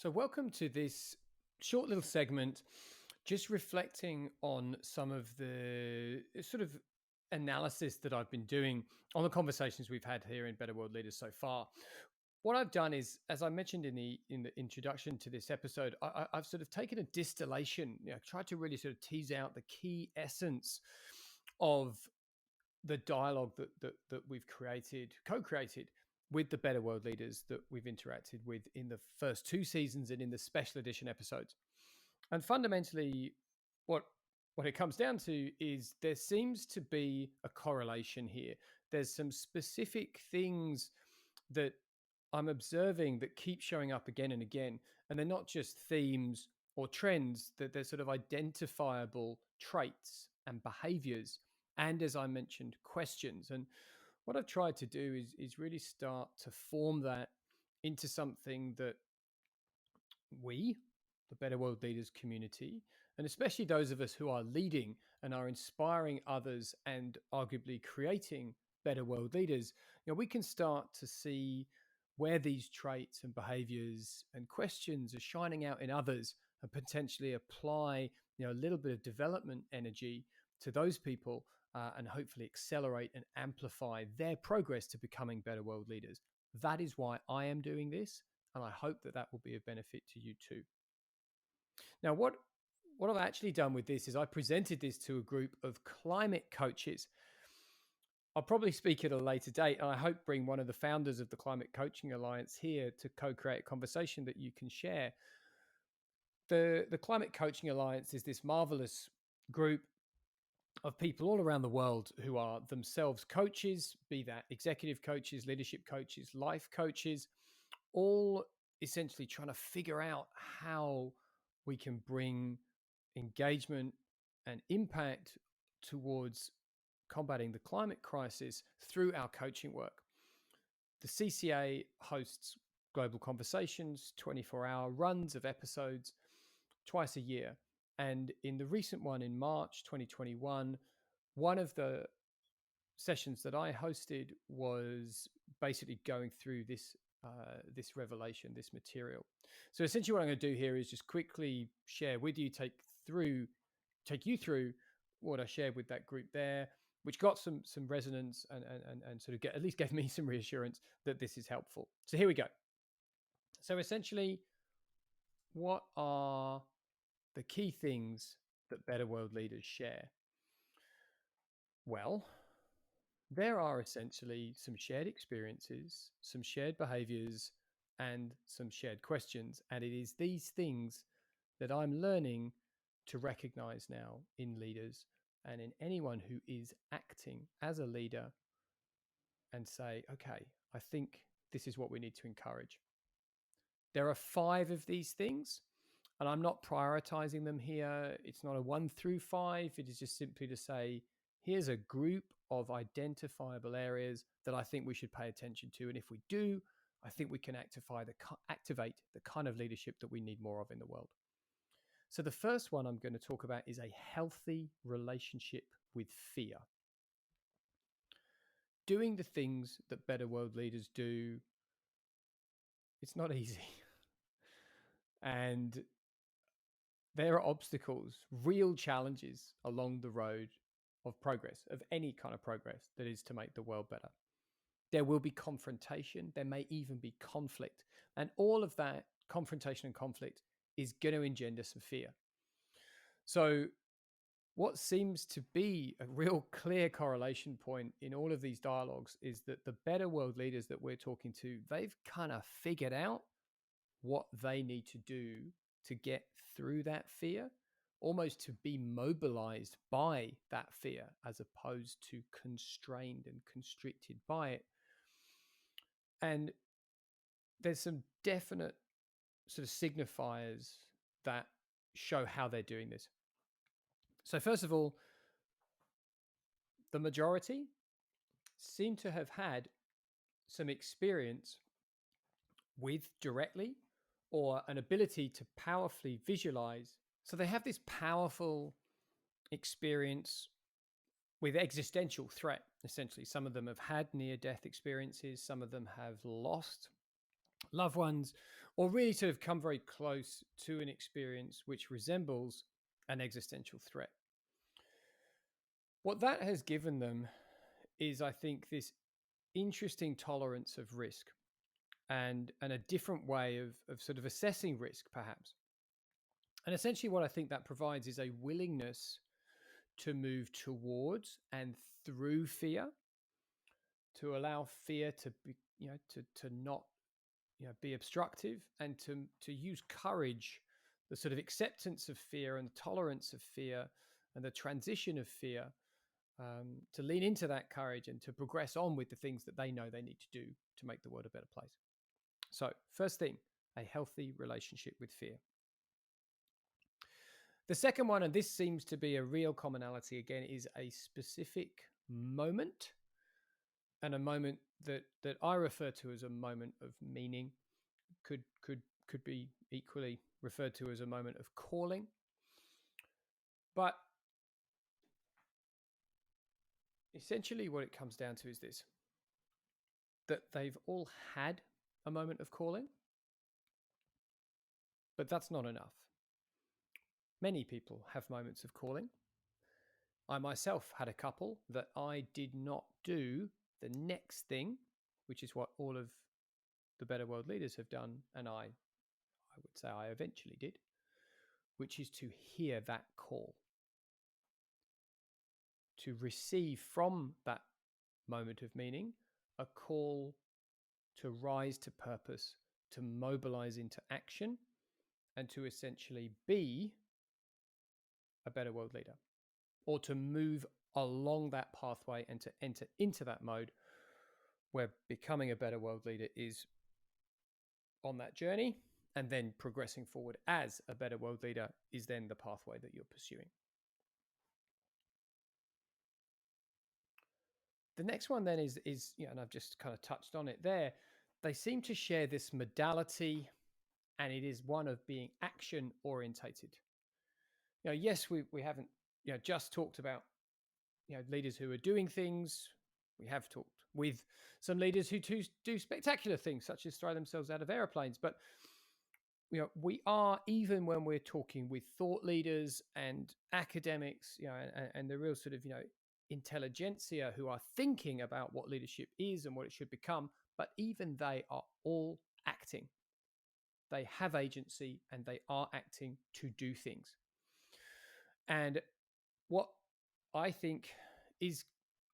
So, welcome to this short little segment, just reflecting on some of the sort of analysis that I've been doing on the conversations we've had here in Better World Leaders so far. What I've done is, as I mentioned in the introduction to this episode, I've sort of taken a distillation, tried to really sort of tease out the key essence of the dialogue that we've co-created with the Better World Leaders that we've interacted with in the first two seasons and in the special edition episodes. And fundamentally, what what it comes down to is there seems to be a correlation here. There's some specific things that I'm observing that keep showing up again and again. And they're not just themes or trends, that they're sort of identifiable traits and behaviors. And as I mentioned, questions. And what I've tried to do is really start to form that into something that we, the Better World Leaders community, and especially those of us who are leading and are inspiring others and arguably creating better world leaders, we can start to see where these traits and behaviors and questions are shining out in others and potentially apply, a little bit of development energy to those people and hopefully accelerate and amplify their progress to becoming better world leaders. That is why I am doing this, and I hope that will be of benefit to you too. Now, what I've actually done with this is I presented this to a group of climate coaches. I'll probably speak at a later date, and I hope bring one of the founders of the Climate Coaching Alliance here to co-create a conversation that you can share. The Climate Coaching Alliance is this marvelous group of people all around the world who are themselves coaches, be that executive coaches, leadership coaches, life coaches, all essentially trying to figure out how we can bring engagement and impact towards combating the climate crisis through our coaching work. The CCA hosts global conversations, 24-hour runs of episodes twice a year. And in the recent one in March 2021, one of the sessions that I hosted was basically going through this revelation, this material. So essentially what I'm going to do here is just quickly share with you, take you through what I shared with that group there, which got some resonance and sort of at least gave me some reassurance that this is helpful. So here we go. So essentially, what are the key things that better world leaders share? Well, there are essentially some shared experiences, some shared behaviors, and some shared questions. And it is these things that I'm learning to recognize now in leaders and in anyone who is acting as a leader and say, okay, I think this is what we need to encourage. There are 5 of these things, and I'm not prioritizing them here. It's not a 1 through 5. It is just simply to say, here's a group of identifiable areas that I think we should pay attention to. And if we do, I think we can activate the kind of leadership that we need more of in the world. So the first one I'm going to talk about is a healthy relationship with fear. Doing the things that better world leaders do, it's not easy. And there are obstacles, real challenges along the road of progress, of any kind of progress that is to make the world better. There will be confrontation. There may even be conflict. And all of that confrontation and conflict is going to engender some fear. So what seems to be a real clear correlation point in all of these dialogues is that the better world leaders that we're talking to, they've kind of figured out what they need to do to get through that fear, almost to be mobilized by that fear as opposed to constrained and constricted by it. And there's some definite sort of signifiers that show how they're doing this. So first of all, the majority seem to have had some experience with directly or an ability to powerfully visualize. So they have this powerful experience with existential threat, essentially. Some of them have had near-death experiences. Some of them have lost loved ones, or really sort of come very close to an experience which resembles an existential threat. What that has given them is, I think, this interesting tolerance of risk and a different way of sort of assessing risk, perhaps. And essentially, what I think that provides is a willingness to move towards and through fear, to allow fear to be, to not, be obstructive, and to use courage, the sort of acceptance of fear and the tolerance of fear and the transition of fear, to lean into that courage and to progress on with the things that they know they need to do to make the world a better place. So, first thing, a healthy relationship with fear. The second one, and this seems to be a real commonality again, is a specific moment, and a moment that I refer to as a moment of meaning, could be equally referred to as a moment of calling. But essentially what it comes down to is this: that they've all had a moment of calling, but that's not enough. Many people have moments of calling. I myself had a couple that I did not do the next thing, which is what all of the Better World leaders have done, and I would say I eventually did, which is to hear that call, to receive from that moment of meaning a call to rise to purpose, to mobilize into action, and to essentially be a better world leader, or to move along that pathway and to enter into that mode where becoming a better world leader is on that journey, and then progressing forward as a better world leader is then the pathway that you're pursuing. The next one then is and I've just kind of touched on it there. They seem to share this modality, and it is one of being action orientated. Yes, we haven't just talked about leaders who are doing things. We have talked with some leaders who do spectacular things, such as throw themselves out of airplanes. But we are, even when we're talking with thought leaders and academics, and the real sort of intelligentsia who are thinking about what leadership is and what it should become, but even they are all acting. They have agency and they are acting to do things. And what I think is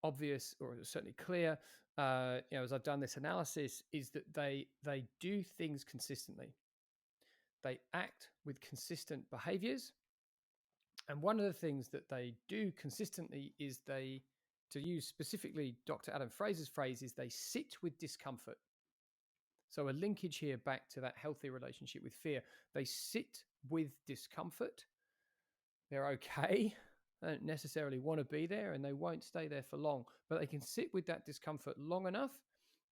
obvious, or certainly clear, as I've done this analysis, is that they do things consistently. They act with consistent behaviors. And one of the things that they do consistently is they, to use specifically Dr. Adam Fraser's phrase, is they sit with discomfort. So a linkage here back to that healthy relationship with fear. They sit with discomfort. They're okay. They don't necessarily want to be there, and they won't stay there for long, but they can sit with that discomfort long enough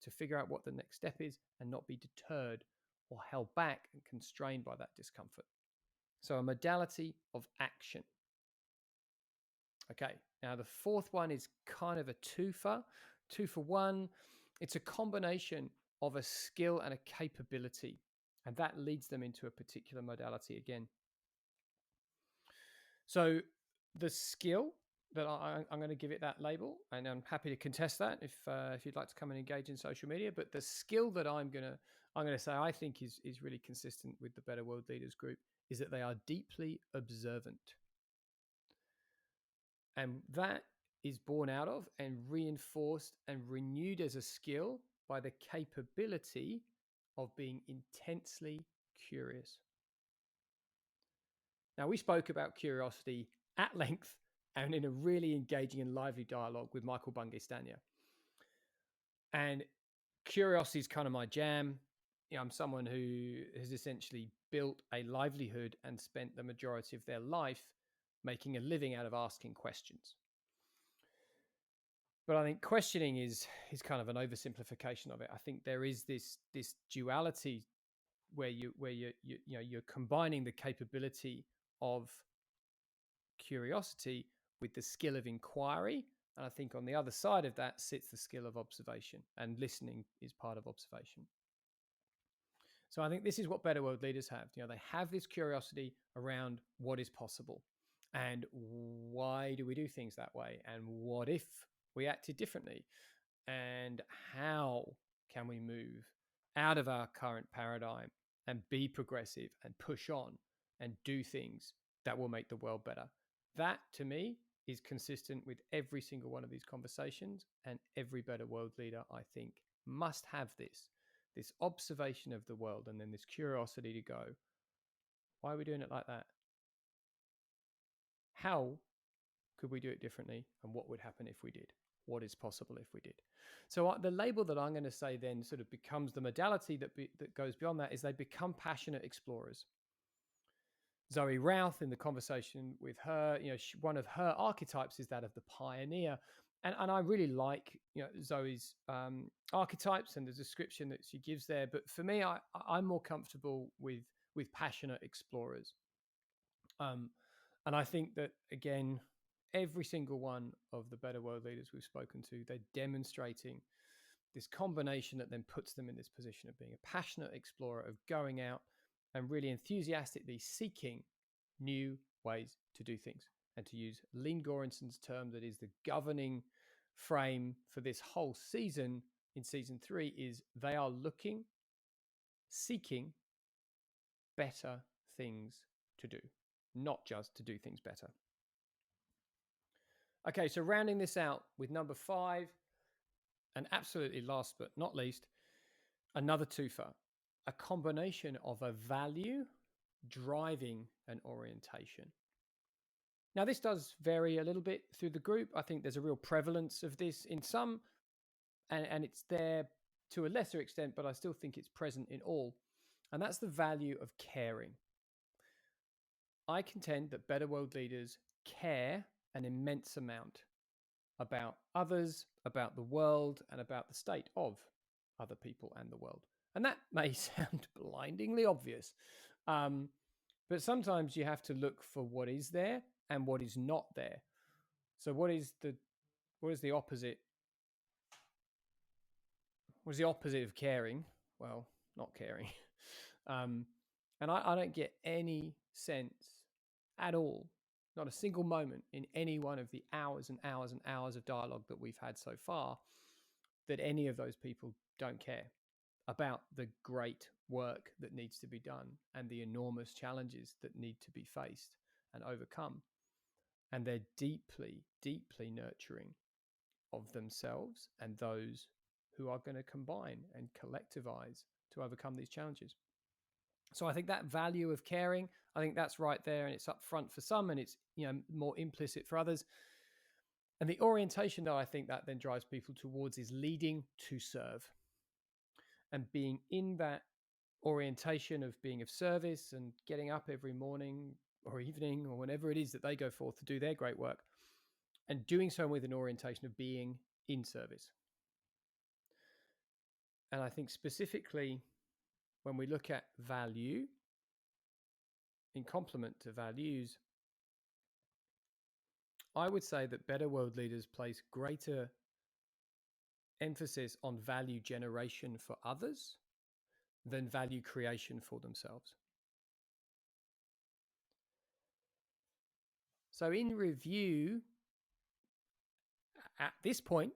to figure out what the next step is and not be deterred or held back and constrained by that discomfort. So a modality of action. Okay, now the fourth one is kind of a twofer, 2-for-1. It's a combination of a skill and a capability, and that leads them into a particular modality again. So the skill that I'm going to give it that label, and I'm happy to contest that if you'd like to come and engage in social media. But the skill that I'm going to say I think is really consistent with the Better World Leaders group is that they are deeply observant, and that is born out of and reinforced and renewed as a skill by the capability of being intensely curious. Now, we spoke about curiosity at length and in a really engaging and lively dialogue with Michael Bungay-Stanier. And curiosity is kind of my jam. I'm someone who has essentially built a livelihood and spent the majority of their life making a living out of asking questions. But I think questioning is kind of an oversimplification of it. I think there is this duality where you're combining the capability of curiosity with the skill of inquiry. And I think on the other side of that sits the skill of observation, and listening is part of observation. So I think this is what better world leaders have. They have this curiosity around what is possible and why do we do things that way, and what if we acted differently, and how can we move out of our current paradigm and be progressive and push on and do things that will make the world better. That to me is consistent with every single one of these conversations, and every better world leader, I think, must have this observation of the world, and then this curiosity to go, why are we doing it like that? How could we do it differently? And what would happen if we did? What is possible if we did? So the label that I'm going to say then sort of becomes the modality that goes beyond that, is they become passionate explorers. Zoe Routh, in the conversation with her, one of her archetypes is that of the pioneer. And I really like Zoe's archetypes and the description that she gives there. But for me, I'm more comfortable with passionate explorers. And I think that, again, every single one of the better world leaders we've spoken to, they're demonstrating this combination that then puts them in this position of being a passionate explorer, of going out and really enthusiastically seeking new ways to do things. And to use Lean Goranson's term, that is the governing frame for this whole season, in season 3, is they are seeking better things to do, not just to do things better. Okay, so rounding this out with number 5, and absolutely last but not least, another twofer, a combination of a value driving an orientation. Now, this does vary a little bit through the group. I think there's a real prevalence of this in some, and it's there to a lesser extent, but I still think it's present in all. And that's the value of caring. I contend that better world leaders care an immense amount about others, about the world, and about the state of other people and the world. And that may sound blindingly obvious, but sometimes you have to look for what is there and what is not there. So what is the opposite? What is the opposite of caring? Well, not caring. And I don't get any sense at all, not a single moment in any one of the hours and hours and hours of dialogue that we've had so far, that any of those people don't care about the great work that needs to be done and the enormous challenges that need to be faced and overcome. And they're deeply, deeply nurturing of themselves and those who are going to combine and collectivize to overcome these challenges. So I think that value of caring, I think that's right there, and it's up front for some, and it's more implicit for others. And the orientation that I think that then drives people towards is leading to serve, and being in that orientation of being of service and getting up every morning or evening or whenever it is that they go forth to do their great work, and doing so with an orientation of being in service. And I think specifically when we look at value in complement to values, I would say that better world leaders place greater emphasis on value generation for others than value creation for themselves. So in review, at this point,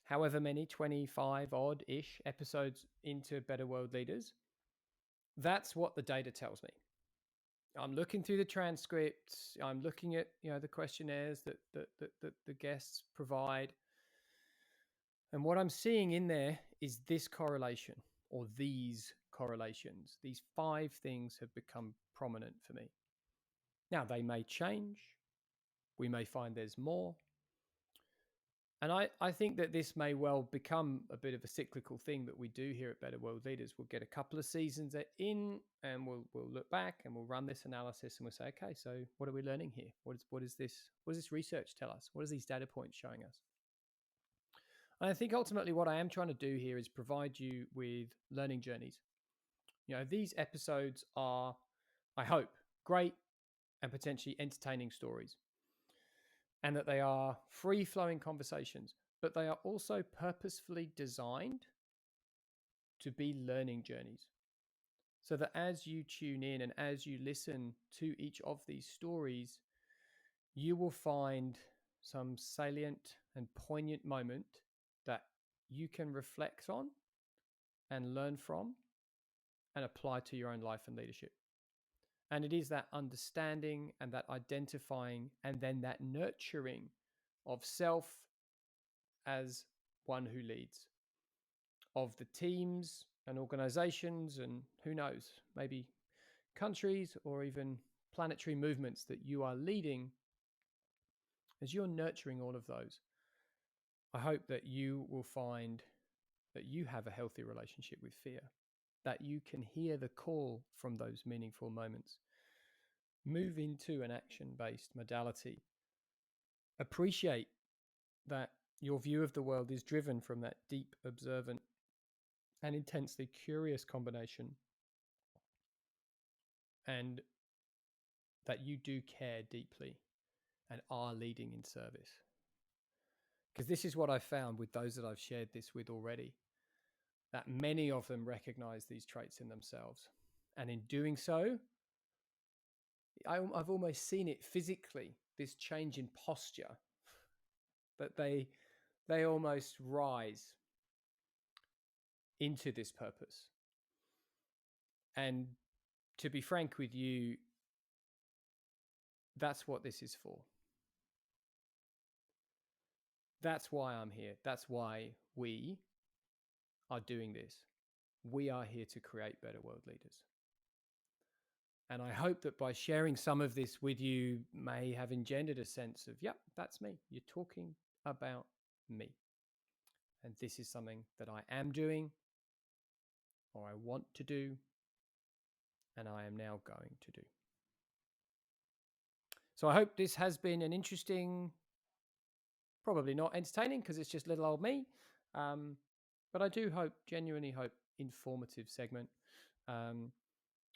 however many 25 odd-ish episodes into Better World Leaders, that's what the data tells me. I'm looking through the transcripts. I'm looking at the questionnaires that the guests provide. And what I'm seeing in there is this correlation, or these correlations. These 5 things have become prominent for me. Now, they may change. We may find there's more. And I think that this may well become a bit of a cyclical thing that we do here at Better World Leaders. We'll get a couple of seasons in, and we'll look back and we'll run this analysis and we'll say, okay, so what are we learning here? What does this research tell us? What are these data points showing us? And I think ultimately what I am trying to do here is provide you with learning journeys. These episodes are, I hope, great and potentially entertaining stories, and that they are free-flowing conversations, but they are also purposefully designed to be learning journeys. so that as you tune in and as you listen to each of these stories, you will find some salient and poignant moment that you can reflect on and learn from and apply to your own life and leadership. And it is that understanding and that identifying and then that nurturing of self as one who leads, of the teams and organizations and who knows, maybe countries or even planetary movements that you are leading. As you're nurturing all of those, I hope that you will find that you have a healthy relationship with fear, that you can hear the call from those meaningful moments, move into an action-based modality, appreciate that your view of the world is driven from that deep, observant, and intensely curious combination, and that you do care deeply and are leading in service. Because this is what I've found with those that I've shared this with already, that many of them recognize these traits in themselves. And in doing so, I've almost seen it physically, this change in posture, that they almost rise into this purpose. And to be frank with you, that's what this is for. That's why I'm here. That's why we are doing this. We are here to create better world leaders. And I hope that by sharing some of this with you may have engendered a sense of, yep, that's me. You're talking about me. And this is something that I am doing, or I want to do, and I am now going to do. So I hope this has been an interesting, probably not entertaining because it's just little old me, but I do hope, genuinely hope, informative segment.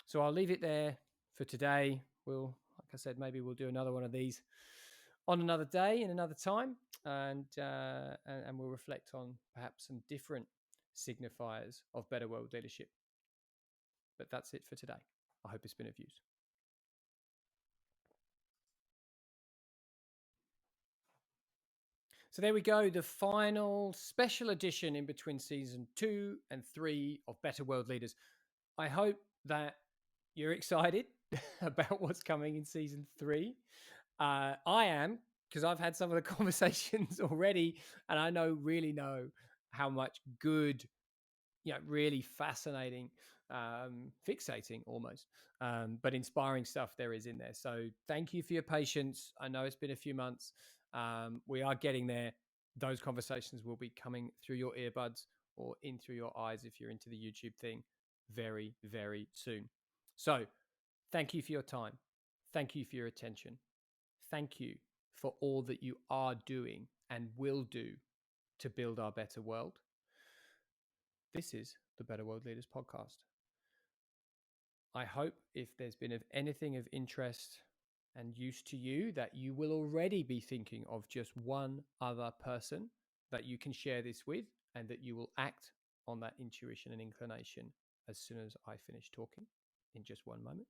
So I'll leave it there for today. We'll, like I said, maybe we'll do another one of these on another day in another time, and we'll reflect on perhaps some different signifiers of better world leadership. But that's it for today. I hope it's been of use. So there we go, the final special edition in between season 2 and 3 of Better World Leaders. I hope that you're excited about what's coming in season 3. I am, because I've had some of the conversations already, and I really know how much good, really fascinating, fixating almost, but inspiring stuff there is in there. So thank you for your patience. I know it's been a few months. We are getting there. Those conversations will be coming through your earbuds or in through your eyes if you're into the YouTube thing very, very soon. So thank you for your time. Thank you for your attention. Thank you for all that you are doing and will do to build our better world. This is the Better World Leaders podcast. I hope if there's been anything of interest and use to you, that you will already be thinking of just one other person that you can share this with, and that you will act on that intuition and inclination as soon as I finish talking in just one moment.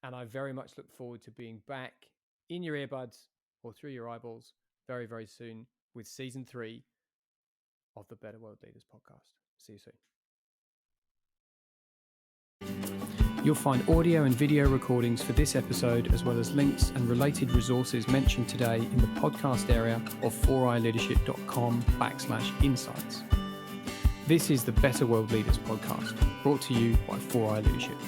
And I very much look forward to being back in your earbuds or through your eyeballs very, very soon with season 3 of the Better World Leaders podcast. See you soon. You'll find audio and video recordings for this episode, as well as links and related resources mentioned today in the podcast area of 4iLeadership.com/insights. This is the Better World Leaders podcast, brought to you by 4i Leadership.